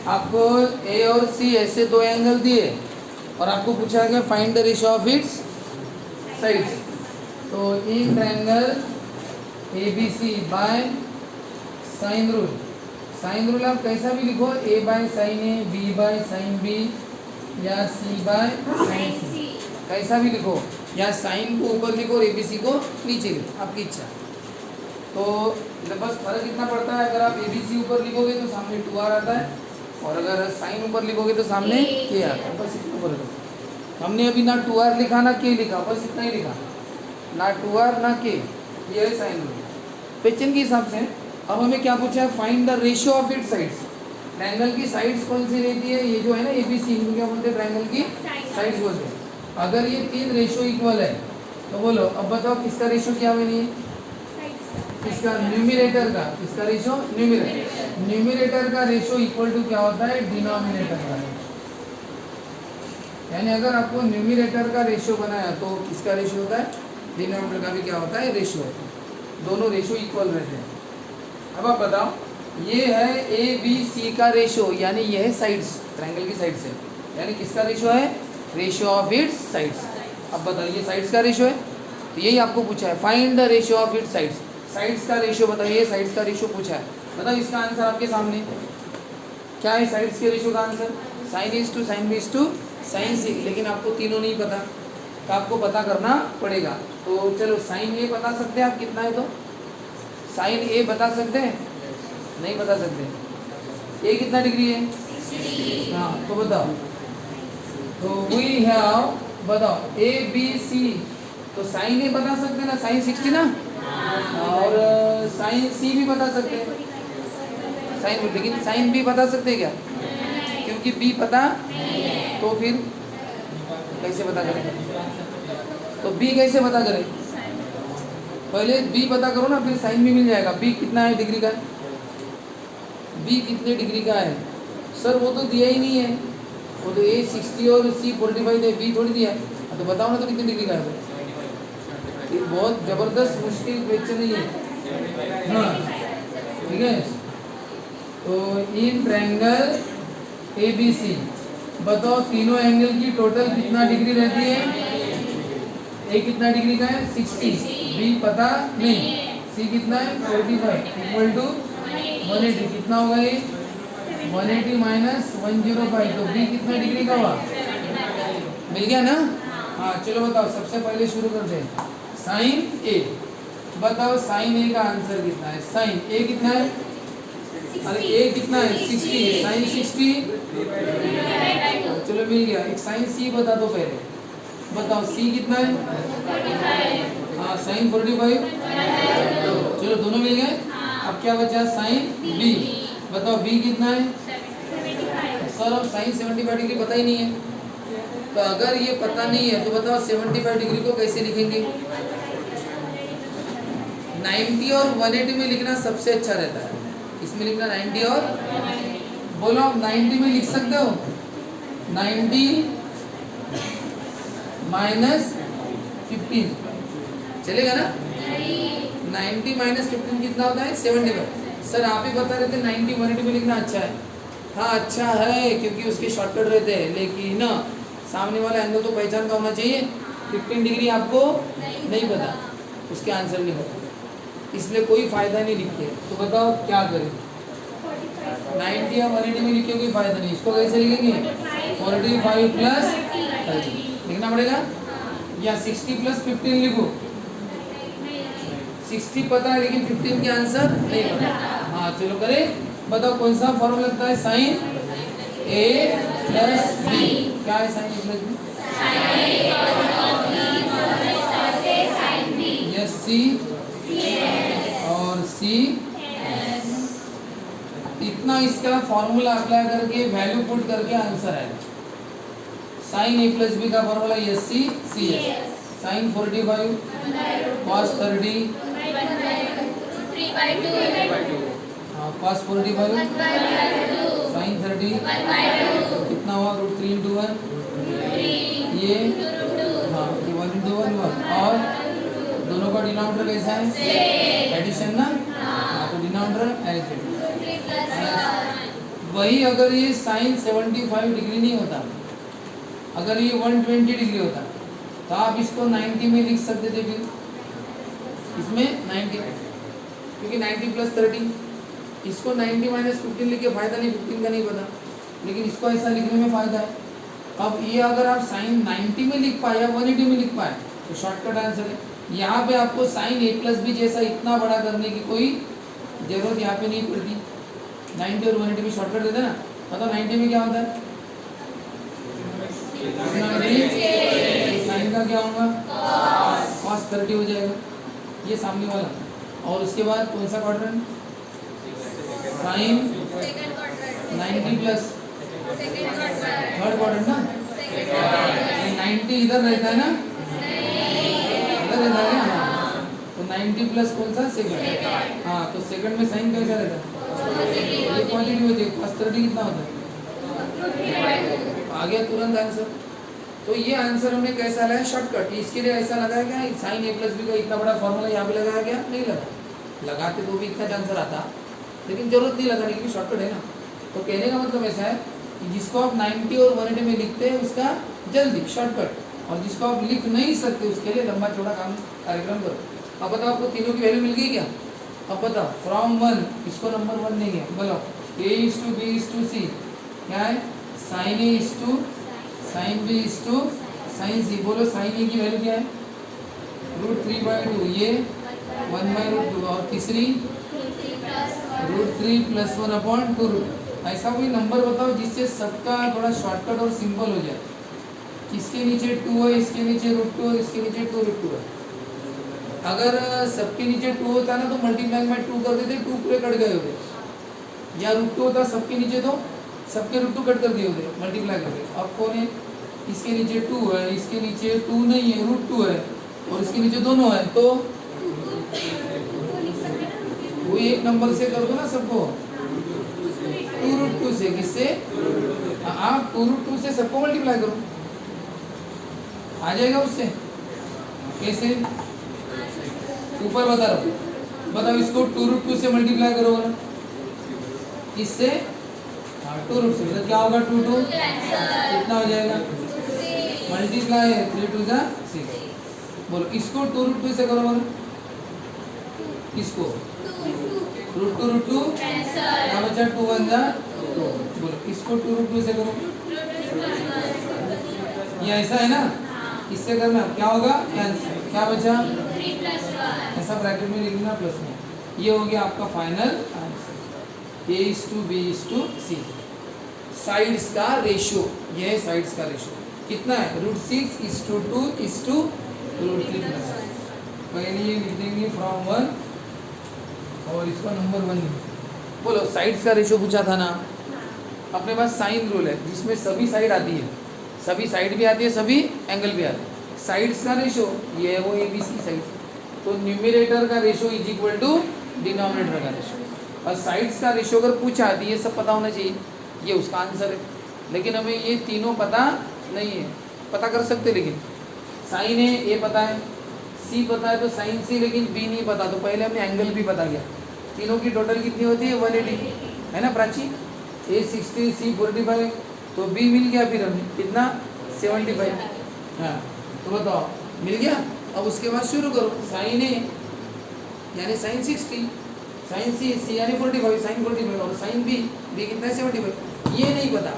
आपको ए और सी ऐसे दो एंगल दिए और आपको पूछा गया find the ratio of its sides. तो in triangle A B C by sine rule. Sine rule आप कैसा भी लिखो, A by sine A, B by sine B या सी बाय साइन सी, कैसा भी लिखो, या साइन को ऊपर लिखो और ए बी सी को नीचे लिखो, आपकी इच्छा। तो बस फर्क इतना पड़ता है, अगर आप ए बी सी ऊपर लिखोगे तो सामने 2r आता है और अगर साइन ऊपर लिखोगे तो सामने k आता है, बस इतना फर्क है। हमने अभी ना 2r लिखा ना k लिखा, बस इतना ही लिखा, ना 2r ना k, ये है साइन रूल क्वेश्चन के हिसाब से। अब हमें क्या पूछा है, find the ratio of its sides. Triangle की साइड्स कौन सी रहती है, ये जो है ना ए बी सी, इनको क्या बोलते हैं, ट्रायंगल की साइड्स बोलते हैं। अगर ये 3 रेशियो इक्वल है तो बोलो, अब बताओ किसका रेशियो क्या बनी है, किसका, न्यूमिनेटर का, किसका रेशियो, न्यूमिनेटर का रेशियो इक्वल टू क्या होता है, डिनोमिनेटर का रेशियो। यानी अगर आपको न्यूमिनेटर का रेशियो बनाया तो किसका रेशियो होता है, डिनोमिनेटर का भी क्या होता है, रेशियो होता है, दोनों रेशियो इक्वल रहते हैं। अब आप बताओ, ये है ए बी सी का रेशियो, यानी ये है साइड्स, ट्रायंगल की साइड से, यानी किसका रेशियो है, रेशियो ऑफ इट्स साइड्स। अब बताइए साइड्स का रेशियो है, तो यही आपको पूछा है, find the ratio of its sides. Sides का रेशियो बताइए, साइड्स का रेशियो पूछा है, बताओ इसका आंसर आपके सामने क्या है, साइड्स के रेशियो का answer sine is to sine B is to sine C. लेकिन आपको तीनों नहीं पता, तो आपको पता करना पड़ेगा। तो चलो साइन ए बता सकते हैं आप कितना है, तो साइन ए बता सकते हैं, नहीं बता सकते, ए कितना डिग्री है, हाँ तो बताओ, तो वी हैव, बताओ ए बी सी, तो साइन ए बता सकते हैं ना, साइन 60 ना, और साइन सी भी बता सकते हैं, साइन, लेकिन साइन बी बता सकते हैं क्या, क्योंकि बी पता, तो फिर कैसे पता करें, तो बी कैसे पता करें, पहले बी पता करो ना, फिर साइन भी मिल जाएगा। बी कितना है डिग्री का, बी कितने डिग्री का है, सर वो तो दिया ही नहीं है, वो तो ए 60 और सी 45 है, बी थोड़ी दिया है, तो बताओ ना तो कितने डिग्री का है। ये बहुत ज़बरदस्त मुश्किल क्वेश्चन नहीं है, हाँ ठीक है। तो इन ट्रायंगल ए बी सी बताओ तीनों एंगल की टोटल कितना डिग्री रहती है, ए कितना डिग्री का है 60, बी पता नहीं, सी कितना है 45 इक्वल टू 180, कितना होगा ये 180 माइनस 105, तो बी कितना डिग्री का हुआ, मिल गया ना। हाँ चलो बताओ, सबसे पहले शुरू करते हैं, साइन ए, बताओ साइन ए का आंसर कितना है, साइन ए कितना है, अरे ए कितना है 60 है, साइन 60, चलो मिल गया। एक साइन सी बता दो पहले, बताओ सी कितना है, हाँ साइन 45, चलो दोनों मिल गए। अब क्या बचा, साइन बी, बताओ बी कितना है, सर अब साइन 75 डिग्री पता ही नहीं है, तो अगर ये पता नहीं है तो बताओ 75 डिग्री को कैसे लिखेंगे, 90 और 180 में लिखना सबसे अच्छा रहता है, इसमें लिखना 90 और, बोलो आप 90 में लिख सकते हो, 90 माइनस 15 चलेगा ना, 90 माइनस 15 कितना होता है 75। सर आप ही बता रहे थे 90 180 में लिखना अच्छा है, हाँ अच्छा है क्योंकि उसके शॉर्टकट रहते हैं, लेकिन ना सामने वाला एंगल तो पहचान का होना चाहिए। 15 डिग्री आपको नहीं पता, उसके आंसर नहीं पता, इसलिए कोई फ़ायदा नहीं लिख के, तो बताओ क्या करें, 90 या 180 में लिख के कोई फ़ायदा नहीं, इसको कैसे लिखेंगे 45 प्लस 30 लिखना पड़ेगा, या 60 प्लस 15 लिखो, 60 पता है लेकिन 15 के आंसर नहीं पता। हाँ चलो करें, बताओ कौन सा फॉर्मूला लगता है, साइन ए प्लस बी, क्या है sine A plus B, yes C और सी, इतना इसका फॉर्मूला अप्लाई करके वैल्यू पुट करके आंसर है। साइन ए प्लस बी का formula S C C S, sine 45 cos 30 cos 45 sine 30 कितना हुआ √3 × 1, ये हाँ ये 1 × 1 और दोनों का डिनोमिनेटर कैसा है एडिशन ना, हाँ तो डिनोमिनेटर एज वही अगर ये साइन 75 डिग्री नहीं होता, अगर ये 120 डिग्री होता तो आप इसको 90 में लिख सकते थे। फिर इसमें 90, क्योंकि 90 प्लस 30, इसको 90 माइनस 15 लिख के फायदा नहीं, 15 का नहीं पता, लेकिन इसको ऐसा लिखने में फ़ायदा है। अब ये अगर आप साइन 90 में लिख पाए या 180 में लिख पाए तो शॉर्टकट आंसर है। यहाँ पे आपको साइन ए प्लस बी जैसा इतना बड़ा करने की कोई ज़रूरत यहाँ पे नहीं पड़ती। 90 और 180 में शॉर्टकट देते ना, मतलब 90 में क्या होता है, साइन का क्या होगा, cos 30 हो जाएगा, ये सामने वाला। और उसके बाद कौन सा quadrant, sine 90 plus third quadrant ना, 90 इधर रहता है ना, इधर रहता है ना, तो 90 प्लस कौन सा, सेकंड। हाँ, तो सेकंड में साइन कैसा रहता है, ये पॉजिटिव होती है। cos 30 कितना होता है, आ गया तुरंत आंसर। तो ये आंसर हमने कैसा लाया, शॉर्टकट। इसके लिए ऐसा लगाया क्या, साइन ए प्लस बी का इतना बड़ा फॉर्मूला यहाँ पे लगाया गया, नहीं लगा, लगाते तो भी इतना आंसर आता, लेकिन जरूरत नहीं लगाने की, शॉर्टकट है ना। तो कहने का मतलब ऐसा है कि जिसको आप 90 और 180 में लिखते हैं उसका जल्दी शॉर्टकट, और जिसको आप लिख नहीं सकते उसके लिए लंबा चौड़ा काम कार्यक्रम करो। अब बताओ आपको तीनों की वैल्यू मिल गई क्या, अब बताओ फ्रॉम 1, इसको नंबर 1 देंगे, बोलो a:b:c क्या है, sine A is to sine B is to sine C. बोलो साइन ए की वैल्यू क्या है, √3/2, ये 1/√2, और तीसरी √3 + 1/2। ऐसा कोई नंबर बताओ जिससे सबका थोड़ा शॉर्टकट और सिंपल हो जाए। इसके नीचे 2 है, इसके नीचे √2 और इसके नीचे 2√2 है। अगर सबके नीचे 2 होता ना तो मल्टीप्लाइंग में 2 कर देते, 2 पूरे कट गए होते, या √2 होता सबके नीचे तो सबके √2 कट कर दिए होते मल्टीप्लाई करके। अब कौन है, इसके नीचे 2 है, इसके नीचे 2 नहीं है, √2 है, और इसके नीचे दोनों है, तो वही एक नंबर से कर दो ना सबको, 2√2 से। किससे, आप 2√2 से सबको मल्टीप्लाई करो, आ जाएगा उससे। कैसे, ऊपर बता रहा हूँ, बताओ इसको 2√2 से मल्टीप्लाई करो ना, इससे 2√2 से, मतलब क्या होगा, 2 2 कितना हो जाएगा, मल्टीप्लाई 3 2 जा 6। बोलो इसको 2√2 से करो, बोलो इसको √2 क्या बचा, 2 1 जा 2। बोलो इसको 2√2 से करो, ये ऐसा है ना, इससे करना क्या होगा, आंसर क्या बचा, ऐसा ब्रैकेट में लिखना प्लस में, ये हो गया आपका फाइनल आंसर, a:b:c। साइड्स का रेशियो, ये है साइड्स का रेशियो कितना है, √6:2:√3+। पहले ये लिख देंगे फ्रॉम 1 और इसका नंबर 1। बोलो साइड्स का रेशियो पूछा था ना, अपने पास साइन रूल है जिसमें सभी साइड आती है, सभी साइड भी आती है, सभी एंगल भी आते हैं। साइड्स का रेशियो ये है वो ABC साइड, तो न्यूमरेटर का ratio is equal to denominator का रेशियो। और साइड्स का रेशियो अगर पूछा आती है, ये सब पता होना चाहिए, ये उसका आंसर है। लेकिन हमें ये तीनों पता नहीं है, पता कर सकते, लेकिन साइन है ये पता है, सी पता है तो साइन सी, लेकिन बी नहीं पता, तो पहले हमने एंगल भी पता किया। तीनों की टोटल कितनी होती है, 180 है ना प्राची, A 60 C 45, तो बी मिल गया, फिर हमें कितना 75। हाँ तो बताओ मिल गया। अब उसके बाद शुरू करो, साइन ए यानी साइन 60, साइन सी यानी 45, साइन 45, और साइन बी कितना है 75। ये नहीं पता,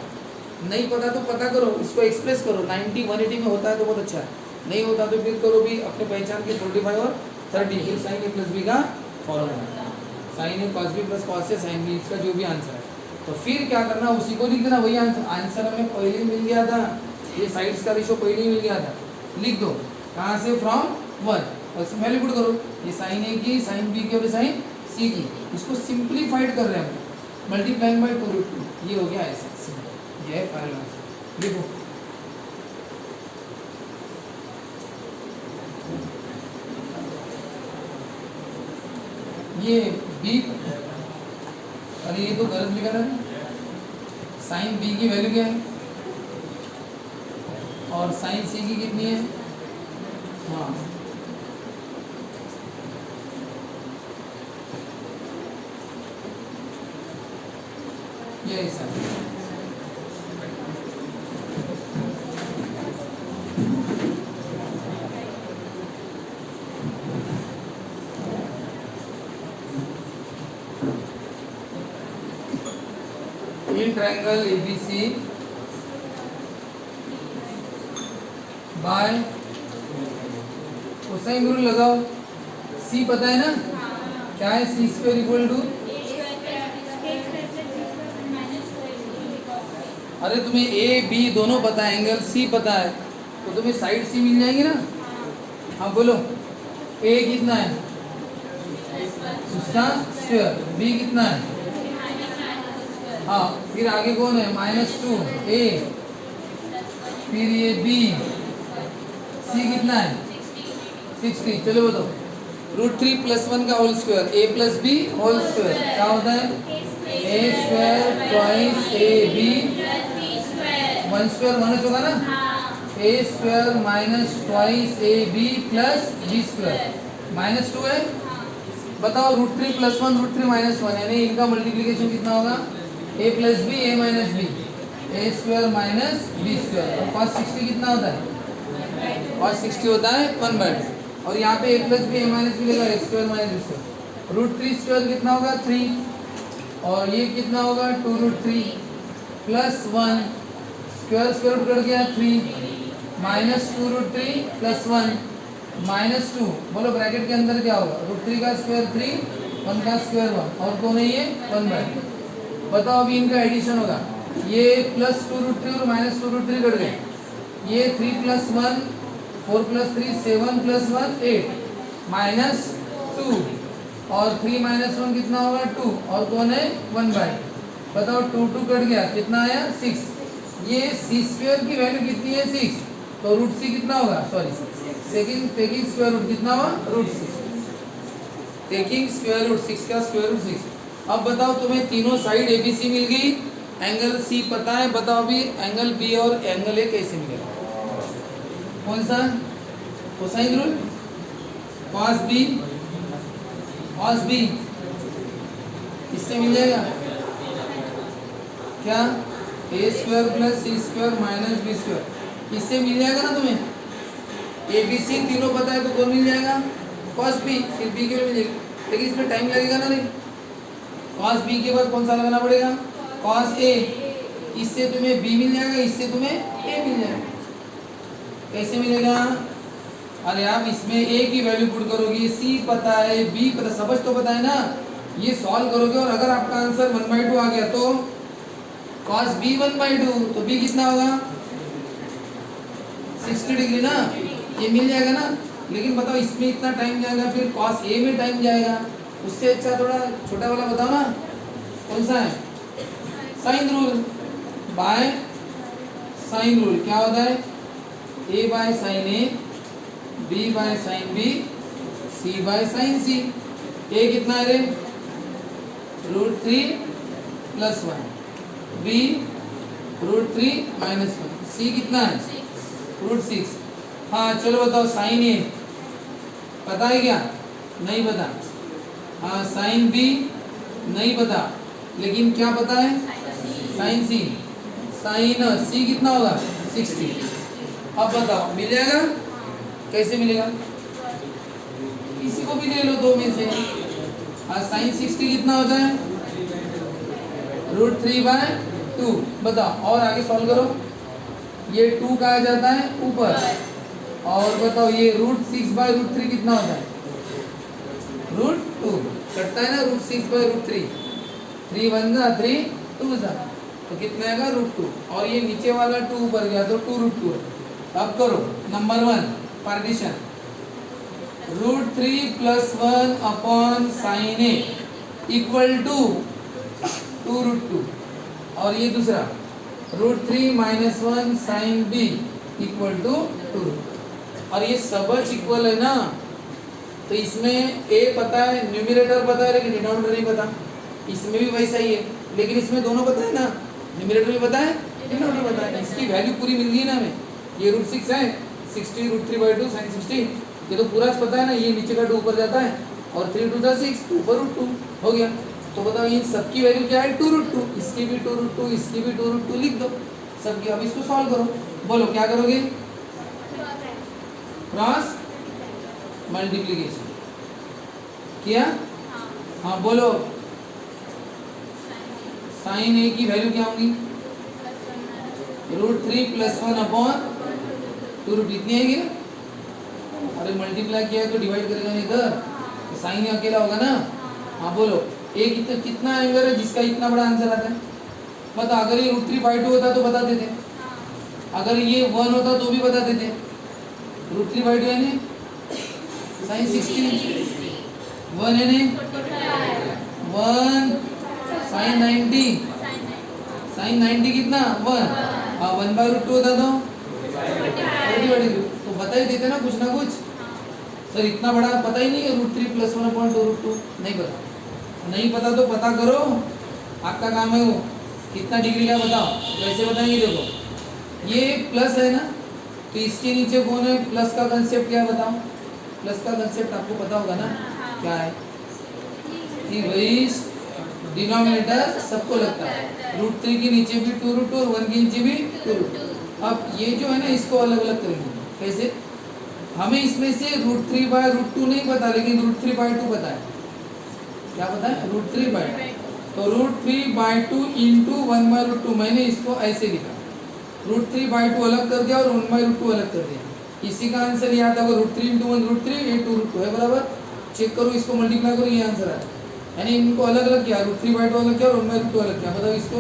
नहीं पता तो पता करो, इसको एक्सप्रेस करो। 90 180 में होता है तो बहुत अच्छा है, नहीं होता तो फिर करो भी अपने पहचान के 45 और 30, फिर साइन ए प्लस बी का फॉर्मूला, साइन ए cos बी प्लस cos ए साइन बी, इसका जो भी आंसर है। तो फिर क्या करना, उसी को लिख देना, वही आंसर हमें पहले ही मिल गया था, ये साइड्स का रेशियो पहले ही मिल गया था, लिख दो कहाँ से, फ्रॉम 1, और इसमें वैल्यू पुट करो, ये साइन ए की, साइन बी की और साइन सी की, इसको सिंप्लीफाइड कर रहे हैं हम, मल्टीप्लाइंग बाय 2√2, ये हो गया ऐसा, ये है फाइनल आंसर। देखो ये बी, अरे ये तो गलत लिखा था, साइन बी की वैल्यू क्या है और साइन सी की कितनी है, हाँ ये ऐसा in triangle ABC by cosine rule लगाओ। C पता है ना, क्या है C स्क्वायर इक्वल टू, अरे तुम्हें A B दोनों पता है, एंगल C पता है, तो तुम्हें साइड C मिल जाएगी ना। हाँ बोलो, A कितना है, उसका स्क्वायर, B कितना है, हाँ फिर आगे कौन है, -2 A, फिर ये B, C कितना है 60। चलो बताओ, √3 + 1 का whole square A + B whole square क्या होता है, A square twice AB, 1 square 1 होगा ना, A square -2 AB + B square, -2 है। बताओ √3 + 1 √3 - 1 यानी इनका मल्टीप्लिकेशन कितना होगा, A + B A - B, A square -B square, और cos 60 कितना होता है, cos 60 होता है 1/2, और यहाँ पे A + B A - B लेगा, A square -B square, √3 square कितना होगा 3, और ये कितना होगा 2√3 + 1 स्क्वायर स्क्वायर रूट कट गया 3 -2√3 + 1 -2, बोलो ब्रैकेट के अंदर क्या होगा, √3 का स्क्वायर 3 1 का स्क्वायर 1, और कौन है ये 1/2। बताओ अभी इनका एडिशन होगा, ये +2√3 और -2√3 कट गए, ये 3 + 1 4 + 3 7 + 1 8 -2, और 3 - 1 कितना होगा 2, और कौन है 1/2। बताओ 2 2 कट गया, कितना आया 6, ये C स्क्वायर की वैल्यू कितनी है 6, तो √C कितना होगा, सॉरी टेकिंग स्क्वायर रूट कितना हुआ √6, टेकिंग स्क्वायर रूट 6 का स्क्वायर रूट 6। अब बताओ तुम्हें तीनों साइड ABC मिल गई, एंगल C पता है, बताओ अभी एंगल B और एंगल A कैसे मिलेगा, कौन सा, कोसाइन रूल, cos B इससे मिल जाएगा क्या, A square + C square -B square, इससे मिल जाएगा ना तुम्हें, ABC तीनों पता है तो कौन मिल जाएगा, cos B, फिर B के लिए मिल जाएगी, लेकिन इसमें टाइम लगेगा ना, नहीं cos B के बाद कौन सा लगाना पड़ेगा, cos A, इससे तुम्हें B मिल जाएगा, इससे तुम्हें A मिल जाएगा, कैसे मिलेगा, अरे आप इसमें A की वैल्यू पुट करोगे, C पता है B पता, समझ तो पता है ना, ये सॉल्व करोगे, और अगर आपका आंसर 1/2 आ गया तो cos B 1/2, तो B कितना होगा 60 डिग्री ना, ये मिल जाएगा ना। लेकिन बताओ इसमें इतना टाइम जाएगा, फिर cos A में टाइम जाएगा, उससे अच्छा थोड़ा छोटा वाला बताओ ना, कौन सा है, sine rule, by sine rule क्या होता है, A by sine A, B by sine B, C by sine C। A कितना है रे, √3 + 1, B √3 - 1, C कितना है √6। हाँ चलो बताओ साइन A पता है क्या, नहीं पता, हाँ साइन B नहीं पता, लेकिन क्या पता है साइन C, साइन C कितना होगा 60। अब बताओ मिल जाएगा, कैसे मिलेगा, किसी को भी ले लो दो में से, हाँ साइन 60 कितना होता है √3/2, बताओ, और आगे सॉल्व करो, ये 2 कहा जाता है ऊपर, और बताओ ये √6/√3 कितना होता है √2, कटता है ना √6/√3, 3 1 जा 3 2 जा, तो कितना आएगा √2, और ये नीचे वाला 2 ऊपर गया तो 2√2 है। अब करो number 1 partition, √3 + 1 sin A equal to 2√2, और ये दूसरा √3 - 1 sin B इक्वल टू 2, और ये सबच इक्वल है ना, तो इसमें A पता है, न्यूमरेटर पता है, लेकिन डिनोमिनेटर नहीं पता, इसमें भी वैसा ही है, लेकिन इसमें दोनों पता है ना, न्यूमरेटर भी पता है डिनोमिनेटर पता है, इसकी वैल्यू पूरी मिल गई ना हमें, ये √6 है 60 √3/2 sin 60, ये तो पूरा पता है ना, ये नीचे का 2 ऊपर जाता है, और 3 2 6 ऊपर √2 हो गया। तो बताओ इन सबकी वैल्यू क्या है 2√2, इसकी भी 2√2, इसकी भी 2√2 लिख दो सबकी। अब इसको सॉल्व करो, बोलो क्या करोगे? क्रॉस मल्टीप्लीकेशन किया? हाँ बोलो, साइन ए की वैल्यू क्या होगी? √3 + 1 अपॉन 2√2 इतनी आएगी ना। अरे मल्टीप्लाई किया है तो डिवाइड करेगा ना इधर, तो साइन अकेला होगा ना। हाँ बोलो, एक कितना एंगल है जिसका इतना बड़ा आंसर आता है? बता, अगर ये √3/2 होता तो बता देते, अगर ये 1 होता तो भी बता देते। √3/2 है ना, साइन 60, 1 है ना, 1 साइन 90, साइन 90 कितना 1, हाँ 1/√2 होता तो 40/2, तो बता ही देते ना कुछ ना कुछ। सर इतना बड़ा पता ही नहीं है, √3 + 1 अपॉन 2√2 नहीं पता। नहीं पता तो पता करो, आपका काम है वो। कितना डिग्री का बताओ, कैसे बताएंगे? देखो ये प्लस है ना, तो इसके नीचे कौन है? प्लस का कंसेप्ट क्या है बताओ? प्लस का कंसेप्ट आपको पता होगा ना, क्या है कि वही डिनोमिनेटर सबको लगता है। √3 के नीचे भी 2√2 और 1 के नीचे भी 2√2। अब ये जो है ना, इसको अलग अलग करेंगे। कैसे? हमें इसमें से √3/√2 नहीं पता, लेकिन √3/2 पता है। क्या पता है? √3/2। तो √3/2 इंटू 1/√2, मैंने इसको ऐसे लिखा, √3/2 अलग कर दिया और 1/√2 अलग कर दिया। इसी का आंसर ये आता है, √3 इंटू 1 √3, ये 2√2 है बराबर। चेक करो, इसको मल्टीप्लाई करो, ये आंसर आता है। यानी इनको अलग अलग किया, √3/2 अलग किया और 1/√2 अलग किया। बताओ इसको,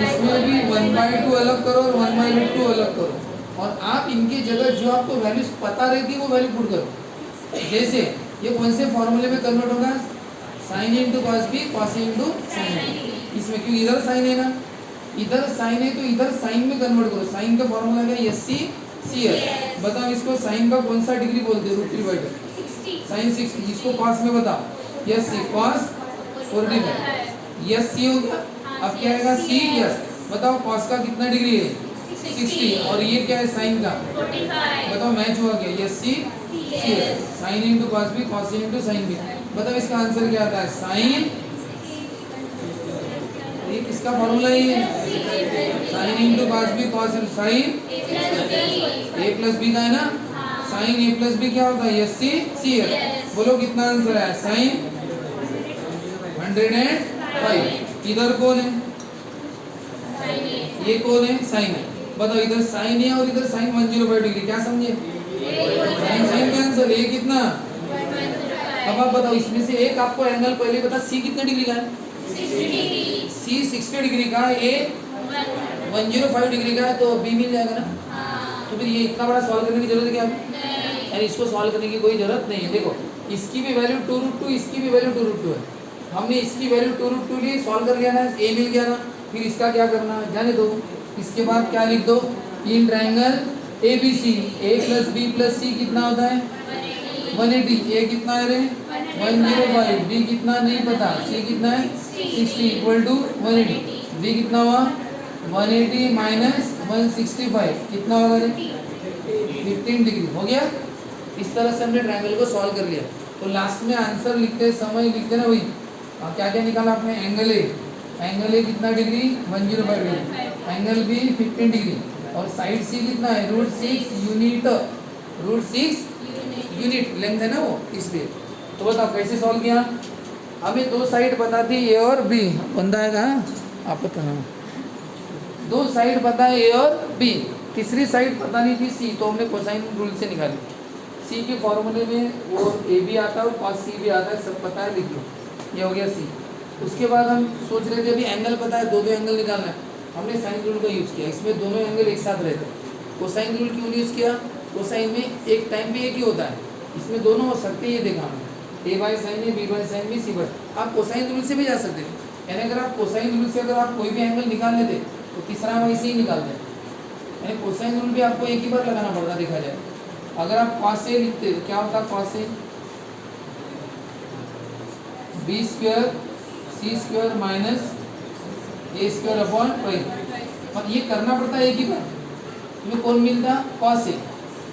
इसमें भी 1/2 अलग करो और 1/√2 अलग करो, और आप इनकी जगह जो आपको वैल्यूज पता रहती है वो वैल्यू पुट करो। जैसे ये कौन से फॉर्मूले में कन्वर्ट होगा? Sine into cos B, cos into sine B. इसमें क्यों इधर साइन है ना, इधर साइन है तो इधर साइन में कन्वर्ट करो। साइन का फॉर्मूला क्या है? SC CL। बताओ इसको साइन का कौन सा डिग्री बोलते हैं? √3/2 साइन 60। इसको कॉस में बताओ, SC कॉस 45, SC हो गया। अब क्या आएगा? C yes. बताओ कॉस का कितना डिग्री है? 60, और ये क्या है? साइन का 45। बताओ मैच हुआ क्या? SC CL। Sine into cos B, cos into sine B. बताओ इसका आंसर क्या आता है? साइन, ये किसका फॉर्मूला है? Sine into cos B, cos sine A + B का है ना। साइन A + B क्या होता है? SC CL। बोलो कितना आंसर है? साइन 105। इधर कौन है? ये कौन है? साइन है। बताओ इधर साइन है और इधर साइन 105 डिग्री, क्या समझे? साइन का आंसर ये कितना? अब आप बताओ इसमें से एक आपको एंगल पहले पता, C कितने डिग्री का है? C 60 डिग्री का, A 105 डिग्री का है, तो B मिल जाएगा ना। तो फिर ये इतना बड़ा सॉल्व करने की जरूरत है क्या? यानी इसको सॉल्व करने की कोई जरूरत नहीं है। देखो इसकी भी वैल्यू 2√2, इसकी भी वैल्यू 2√2 है। हमने इसकी वैल्यू 2√2 ली, सॉल्व कर लिया ना, A मिल गया ना। फिर इसका क्या करना है जाने दो। इसके बाद क्या लिख दो? इन triangle ABC, A + B + C कितना होता है? 180। A कितना है रे? 105। B कितना नहीं पता, C कितना है? 60 = 180। B कितना हुआ? 180 - 165 कितना होगा रे? 15 डिग्री। हो गया। इस तरह से हमने ट्रायंगल को सॉल्व कर लिया। तो लास्ट में आंसर लिखते समय लिखते ना वही क्या क्या निकाला आपने? एंगल A कितना degree? 105 degree. Angle B 15 degree, और साइड C कितना है? √6 यूनिट। √6 यूनिट लेंथ है ना वो, इसलिए। तो बताओ कैसे सॉल्व किया? हमें दो साइड पता थी A और B। बंदा है कहाँ? आप पता ना, दो साइड पता है A और B, तीसरी साइड पता नहीं थी C, तो हमने कोसाइन रूल से निकाली। C के फॉर्मूले में वो A भी आता है और cos C भी आता है, सब पता है, लिख लो। ये हो गया C। उसके बाद हम सोच रहे थे अभी एंगल पता है, दो एंगल निकालना है। हमने साइन रूल का यूज़ किया। इसमें दोनों एंगल एक साथ रहते हैं। कोसाइन रूल क्यों यूज़ किया? कोसाइन में एक टाइम पे एक ही होता है, इसमें दोनों हो सकते हैं। ये देखा हमने, A/sin A, B/sin B, C/। आप कोसाइन रूल से भी जा सकते हैं। यानी अगर आप कोसाइन रूल से अगर आप कोई भी एंगल निकाल लेते तो तीसरा वैसे ही निकालते हैं। यानी कोसाइन रूल भी आपको एक ही बार लगाना पड़ता देखा जाए। अगर आप cos A लिखते तो क्या होता? cos A B² C² - A² upon 12। और ये करना पड़ता है एक ही बार। तुम्हें कौन मिलता? cos A।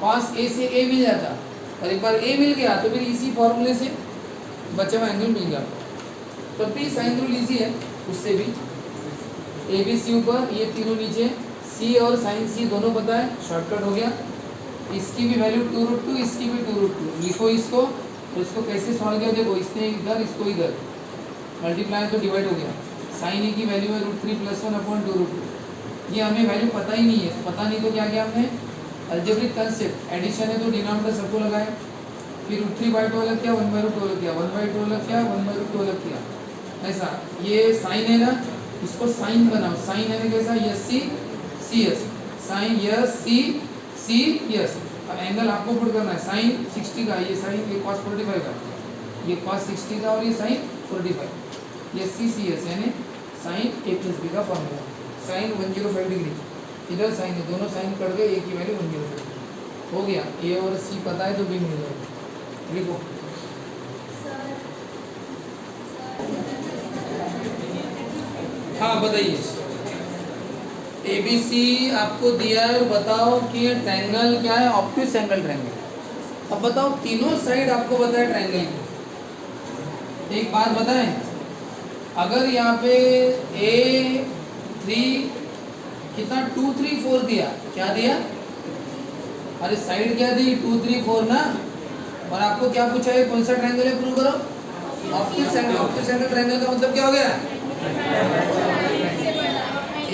cos A से A मिल जाता, और एक बार A मिल गया तो फिर इसी फॉर्मूले से बचा हुआ एंगल मिल गया। तो तब भी साइन रूल इजी है उससे भी। ए बी सी ऊपर, ये तीनों नीचे, सी और साइन सी दोनों पता है, शॉर्टकट हो गया। इसकी भी वैल्यू 2√2, इसकी भी 2√2, लिखो इसको। तो इसको कैसे सॉल्व किया, देखो इसने इधर इसको इधर मल्टीप्लाई तो डिवाइड हो गया। साइन ए की वैल्यू है √3 + 1/2√2। ये हमें वैल्यू पता ही नहीं है, पता नहीं तो क्या किया हमने, अलजेब्रिक कंसेप्ट, एडिशन है तो डिनोमिनेटर सबको लगाए, फिर √3/2 अलग किया, 1/2 अलग किया, 1/2 अलग किया, 1/2 अलग किया, ऐसा। ये साइन है ना, इसको साइन बनाओ, साइन है ना कैसा, यस सी सी यस, साइन यस सी सी यस। अब एंगल आपको पुट करना है, साइन 60 का, ये साइन, ये cos 45 का, ये cos 60 का और ये साइन 45, ये सी सी एस यानी साइन ए प्लस बी का फॉर्मूला, साइन 105 डिग्री, इधर साइन है, दोनों साइन कट गए, ए की वैल्यू 105 हो गया। ए और सी पता है तो बी मिल जाएगा, लिखो। हाँ बताइए, ए बी सी आपको दिया है, बताओ कि ट्रायंगल क्या है, ऑब्ट्यूस एंगल ट्रायंगल। अब बताओ तीनों साइड आपको पता है ट्रायंगल की। एक बात बताएं, अगर यहाँ पे A3 कितना 2 3 4 दिया, क्या दिया, अरे साइड क्या दी 2 3 4 ना, और आपको क्या पूछा है, कौन सा ट्रायंगल है, प्रूव करो। Obtuse angle, obtuse angle triangle का मतलब क्या हो गया,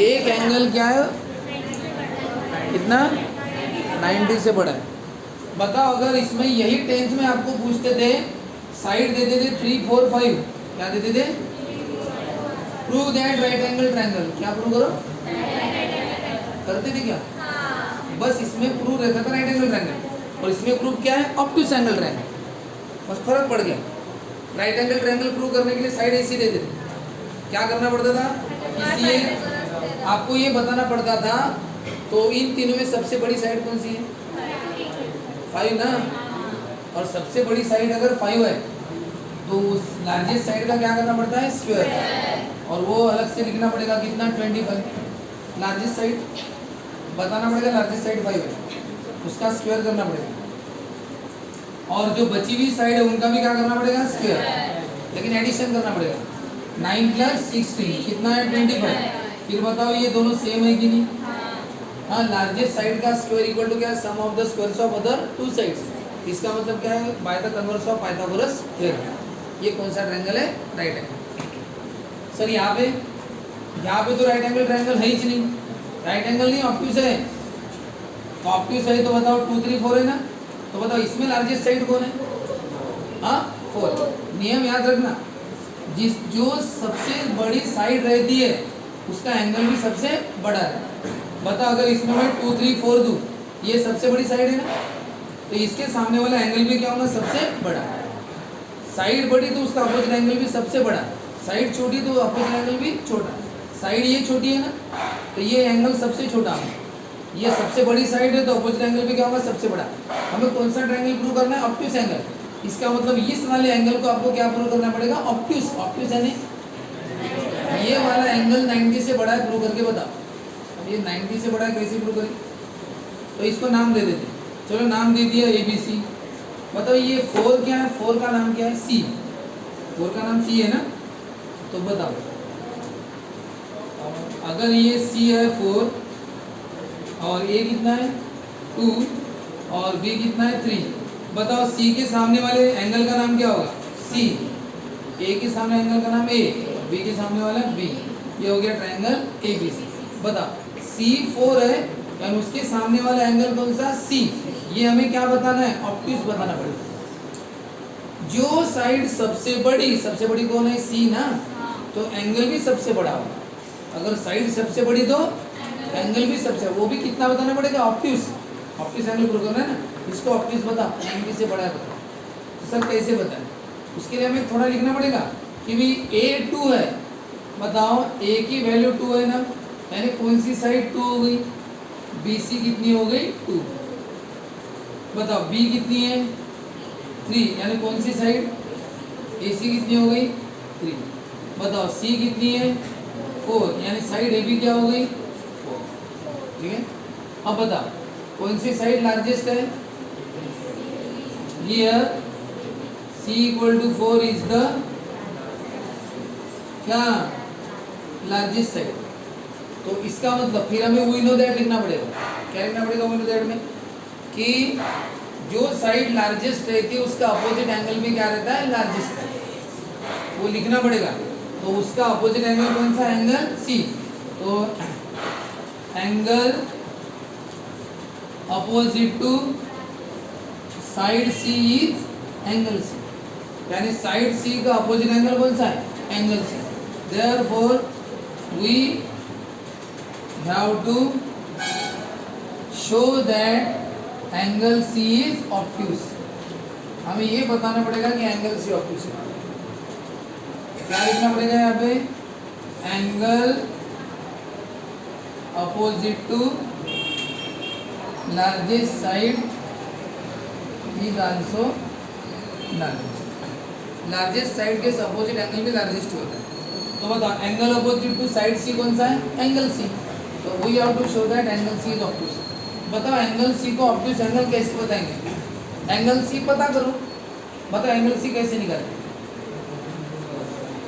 एक एंगल क्या है, कितना 90 से बड़ा है। बताओ अगर इसमें यही 10th में आपको पूछते थे, साइड देते थे 3 4 5, क्या देते थे, prove that right angle triangle, क्या प्रूव करो, करते थे क्या, बस इसमें प्रूव रहता था राइट एंगल ट्रायंगल, और इसमें प्रूव क्या है, ऑब्ट्यूस एंगल ट्रायंगल, बस फर्क पड़ गया। राइट एंगल ट्रायंगल प्रूव करने के लिए साइड ऐसी देते थे, क्या करना पड़ता था, इसलिए आपको ये बताना पड़ता था। तो इन तीनों में सबसे बड़ी साइड कौन सी है, 5 ना, और सबसे बड़ी साइड अगर 5 है तो उस लार्जेस्ट साइड का क्या करना पड़ता है, स्क्वायर, और वो अलग से लिखना पड़ेगा कितना 25। लार्जेस्ट साइड बताना पड़ेगा, लार्जेस्ट साइड 5 है, उसका स्क्वायर करना पड़ेगा, और जो बची हुई साइड है उनका भी क्या करना पड़ेगा, स्क्वायर, लेकिन एडिशन करना पड़ेगा। 9 + 16 कितना है, 25। फिर बताओ ये दोनों सेम है कि नहीं, हाँ, लार्जेस्ट साइड का स्क्वायर इक्वल टू क्या है, sum of the squares of other 2 sides. इसका मतलब क्या है, by the converse of Pythagoras theorem. ये कौन सा ट्रायंगल है, राइट एंगल। सर यहाँ पे तो राइट एंगल ट्रायंगल है ही नहीं, राइट एंगल नहीं, ऑब्ट्यूस है, तो ऑब्ट्यूस है तो बताओ 2 3 4 है ना, तो बताओ इसमें लार्जेस्ट साइड कौन है, हाँ 4। नियम याद रखना, जो सबसे बड़ी साइड रहती है उसका एंगल भी सबसे बड़ा है। बताओ अगर इसमें मैं 2 3 4 दूँ, ये सबसे बड़ी साइड है ना, तो इसके सामने वाला एंगल भी क्या होगा, सबसे बड़ा। साइड बड़ी तो उसका अपोजिट एंगल भी सबसे बड़ा, साइड छोटी तो अपोजिट एंगल भी छोटा। साइड ये छोटी है ना, तो ये एंगल सबसे छोटा है, ये सबसे बड़ी साइड है तो अपोजिट एंगल भी क्या होगा, सबसे बड़ा। हमें कौन सा ट्रायंगल प्रूव करना है, ऑब्ट्यूस एंगल। इसका मतलब इस वाले एंगल को आपको क्या प्रूव करना पड़ेगा, ऑब्ट्यूस। ऑब्ट्यूस यानी ये वाला एंगल 90 से बड़ा है, प्रूव करके बताओ। अब ये 90 से बड़ा है, कैसे प्रूव करें, तो इसको नाम दे देते। चलो नाम दे दिया ABC। बताओ ये 4 क्या है, 4 का नाम क्या है, C। 4 का नाम C है ना, तो बताओ अगर ये C है 4 और A कितना है 2 और B कितना है 3, बताओ C के सामने वाले एंगल का नाम क्या होगा, C। A के सामने एंगल का नाम A, B के सामने वाला B। ये हो गया ट्रायंगल ABC। बताओ C 4 है यानी उसके सामने वाला एंगल कौन सा, C। ये हमें क्या बताना है, ऑब्ट्यूस बताना पड़ेगा। जो साइड सबसे बड़ी कौन है, C ना, तो एंगल भी सबसे बड़ा होगा। अगर साइड सबसे बड़ी तो एंगल भी सबसे, वो भी कितना बताना पड़ेगा, ऑब्ट्यूस। ऑब्ट्यूस एंगल प्रूव करना है ना, इसको ऑब्ट्यूस बता, 90 से बड़ा है बताओ। तो सर कैसे बताएं, उसके लिए हमें थोड़ा लिखना पड़ेगा कि भाई A 2 है, बताओ A की वैल्यू 2 है ना, यानी कौन सी साइड 2 हो गई, BC कितनी हो गई 2। बताओ B कितनी है 3, यानी कौन सी साइड, AC कितनी हो गई 3। बताओ C कितनी है 4, यानी साइड AB क्या हो गई 4। ठीक है, अब बताओ कौन सी साइड लार्जेस्ट है, हियर C = 4 इज द क्या लार्जेस्ट साइड। तो इसका मतलब फिर हमें वी नो दैट लिखना पड़ेगा। क्या लिखना पड़ेगा वी नो दैट में कि जो साइड लार्जेस्ट रहती है उसका अपोजिट एंगल भी क्या रहता है, लार्जेस्ट है, वो लिखना पड़ेगा। तो उसका अपोजिट एंगल कौन सा, एंगल सी। तो angle opposite to side C is angle C, यानी साइड सी का अपोजिट एंगल कौन सा है, angle C. Therefore we have to show that angle C is obtuse. हमें ये बताना पड़ेगा कि एंगल सी ऑब्ट्यूज है। क्या लिखना पड़ेगा यहाँ पे, angle opposite to largest side is also largest. Largest side के अपोजिट एंगल भी लार्जेस्ट होता है। तो बताओ angle opposite to side C कौन सा है, एंगल सी। तो we have to show that angle C is obtuse. बताओ एंगल सी को ऑब्ट्यूज एंगल कैसे बताएंगे, एंगल सी पता करो। बताओ एंगल सी कैसे निकालें,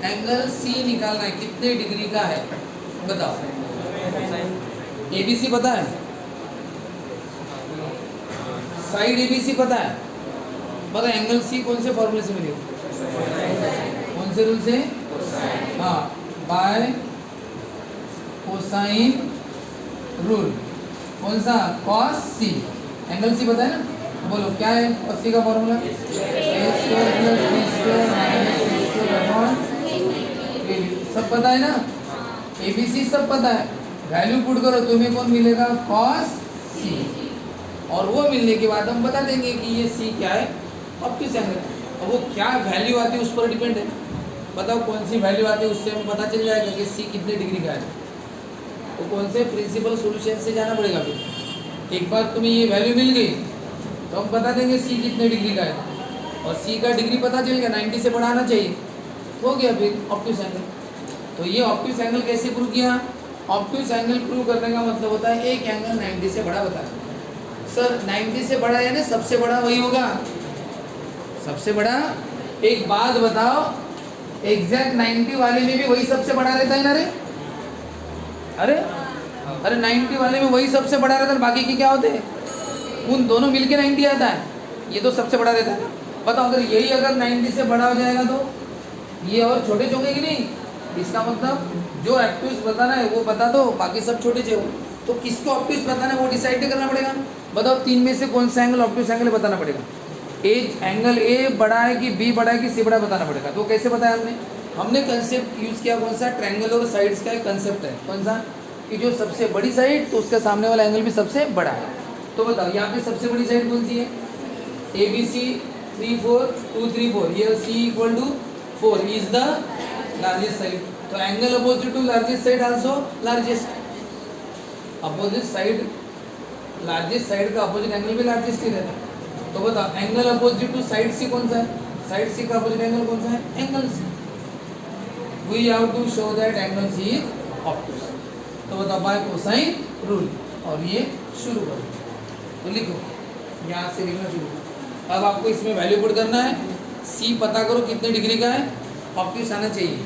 एंगल सी निकालना है कितने डिग्री का है, बताओ। एबीसी पता है, साइड एबीसी पता है, बताओ एंगल सी कौन से फॉर्मूले से मिलेगा, कौन से रूल से, हाँ बाय कोसाइन रूल। कौन सा, कॉस सी। एंगल सी पता है ना, बोलो क्या है कॉस सी का फॉर्मूला, सब पता है ना, एबीसी सब पता है। वैल्यू पुट करो, तुम्हें कौन मिलेगा, कॉस सी। और वो मिलने के बाद हम बता देंगे कि ये सी क्या है, ऑब्ट्यूज एंगल। और वो क्या वैल्यू आती है उस पर डिपेंड है। बताओ कौन सी वैल्यू आती है, उससे हमें पता चल जाएगा कि सी कितने डिग्री का है। तो कौन से प्रिंसिपल सॉल्यूशन से जाना पड़ेगा। फिर एक बार तुम्हें ये वैल्यू मिल गई तो हम बता देंगे सी कितने डिग्री का है। और सी का डिग्री पता चल गया, 90 से बढ़ाना चाहिए, हो गया फिर ऑब्ट्यूज एंगल। तो ये ऑब्ट्यूज एंगल कैसे प्रूव किया, ऑब्ट्यूज एंगल प्रूव करने का मतलब होता है एक एंगल 90 से बड़ा बताना। सर 90 से बड़ा है ना, सबसे बड़ा वही होगा, सबसे बड़ा। एक बात बताओ, एग्जैक्ट 90 वाले में भी वही सबसे बड़ा रहता है ना रे, अरे 90 वाले में वही सबसे बड़ा रहता है, बाकी के क्या होते हैं, उन दोनों मिलके 90 आता है, ये तो सबसे बड़ा रहता है ना। बताओ अगर यही अगर 90 से बड़ा हो जाएगा तो ये और छोटे चौके कि नहीं, इसका मतलब जो ऑब्ट्यूज बताना है वो बता दो, बाकी सब छोटे जो। तो किसको ऑब्ट्यूज बताना है वो डिसाइड करना पड़ेगा। बताओ तीन में से कौन सा एंगल ऑब्ट्यूज एंगल बताना पड़ेगा। एंगल ए बड़ा है कि बी बड़ा है कि सी बड़ा बताना पड़ेगा। तो कैसे बताया हमने कंसेप्ट यूज़ किया, कौन सा, ट्रायंगल और साइड्स का एक कंसेप्ट है, कौन सा, कि जो सबसे बड़ी साइड तो उसका सामने वाला एंगल भी सबसे बड़ा है। तो बताओ यहाँ पे सबसे बड़ी साइड कौन सी है, ए बी सी 3 4 2 3 4, ये C equal to 4 is the largest side. तो angle opposite to largest side also largest. Opposite side, largest side का अपोजिट एंगल भी लार्जेस्ट ही रहता है। तो बताओ angle opposite to side C कौन सा है, साइड सी का अपोजिट एंगल कौन सा है, angle C. We have to show that angle C is obtuse. तो बताओ बाय कोसाइन रूल, और ये शुरू करो। तो लिखो, यहाँ से लिखना शुरू करो। अब आपको इसमें वैल्यू पुट करना है, सी पता करो कितने डिग्री का है, ऑब्ट्यूज आना चाहिए।